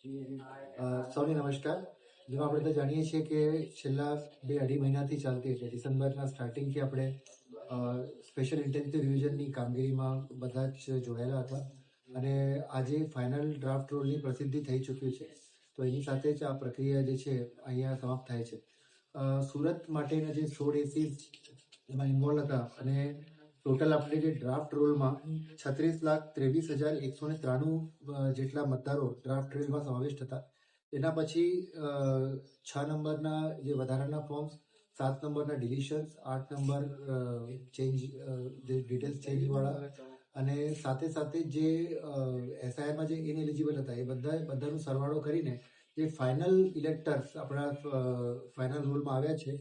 સૌને નમસ્કાર. જેમાં આપણે તો જાણીએ છીએ કે છેલ્લા 2-2.5 મહિનાથી ચાલતી એટલે ડિસેમ્બરના સ્ટાર્ટિંગથી આપણે સ્પેશિયલ ઇન્ટેન્સિવ રિવિઝનની કામગીરીમાં બધા જ જોડાયેલા હતા અને આજે ફાઇનલ ડ્રાફ્ટ રોલની પ્રસિદ્ધિ થઈ ચૂક્યું છે. તો એની સાથે જ આ પ્રક્રિયા જે છે અહીંયા સમાપ્ત થાય છે. સુરત માટેના જે 16 એસી એમાં ઇન્વોલ્વ હતા અને ટોટલ આપણે જે ડ્રાફ્ટ રોલમાં 36,23,193 જેટલા મતદારો ડ્રાફ્ટ રોલમાં સમાવિષ્ટ હતા. એના પછી 6 નંબરના જે વધારાના ફોર્મ્સ, 7 નંબરના ડિલિશન્સ, 8 નંબર ચેન્જ જે ડિટેલ્સ ચેન્જવાળા અને સાથે સાથે જે એસઆઈઆરમાં જે ઇનએલિજિબલ હતા એ બધાનો સરવાળો કરીને જે ફાઇનલ ઇલેક્ટર્સ આપણા ફાઇનલ રોલમાં આવ્યા છે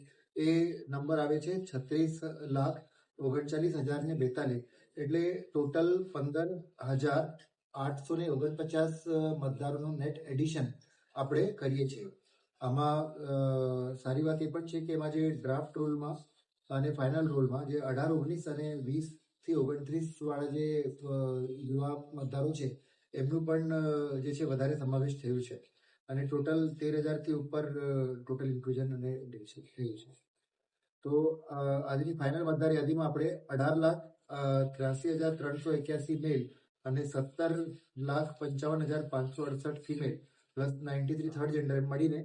એ નંબર આવે છે 36,39,042. એટલે ટોટલ 15,849 મતદારોનું નેટ એડિશન આપણે કરીએ છીએ. આમાં સારી વાત એ પણ છે કે એમાં જે ડ્રાફ્ટ રોલમાં અને ફાઇનલ રોલમાં જે 18, 19 અને 20થી 29 વાળા જે યુવા મતદારો છે એમનું પણ જે છે વધારે સમાવેશ થયું છે અને ટોટલ 13,000થી ઉપર ટોટલ ઇન્ક્લુઝન અને થયું છે. તો આજની ફાઇનલ મતદાર યાદીમાં આપણે 18,83,381 મેલ અને 17,55,568 ફિમેલ પ્લસ 93 થર્ડ જેન્ડર મળીને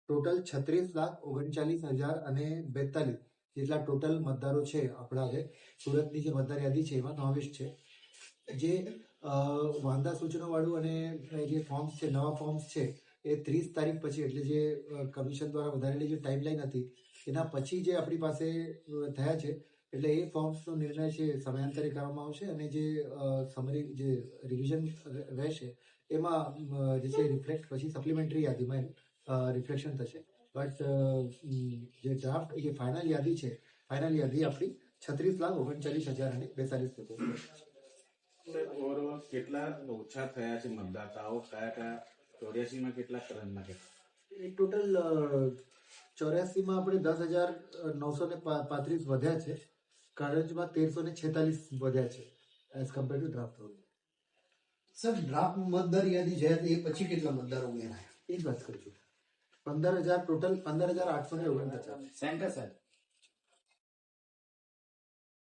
ટોટલ 36,39,042 જેટલા ટોટલ મતદારો છે આપણા હવે સુરતની જે મતદાર યાદી છે એમાં સમાવેશ છે. જે વાંધા સૂચનો વાળું અને જે ફોર્મ્સ છે, નવા ફોર્મ્સ છે એ 30 તારીખ પછી એટલે જે કમિશન દ્વારા વધારેલી જે ટાઈમલાઈન હતી એના પછી જે આપણી પાસે થયા છે એટલે એ ફોર્મ્સનો નિર્ણય છે સમયાંતરે કરવામાં આવશે અને જે સમરી જે રિવિઝન રહેશે એમાં જે છે રિફ્લેક્ટ પછી સપ્લિમેન્ટરી યાદીમાં રિફ્લેક્શન થશે. બટ જે ડ્રાફ્ટ જે ફાઇનલ યાદી છે ફાઇનલ યાદી આપણી 36,39,042 ઓવરઓલ કેટલા ઓછા થયા છે મતદાતાઓ? કયા 84માં કેટલા કરંટના એ ટોટલ 84માં આપણે 10,935 વધ્યા છે. કારંજમાં 1,346 વધ્યા છે as compare to draft roll. Sir, draft મતદાર યાદી છે એ પછી કેટલા મતદારો ઉમેરાયા? એ જ વાત કરીશું. 15,000 ટોટલ 15,849. Centre sir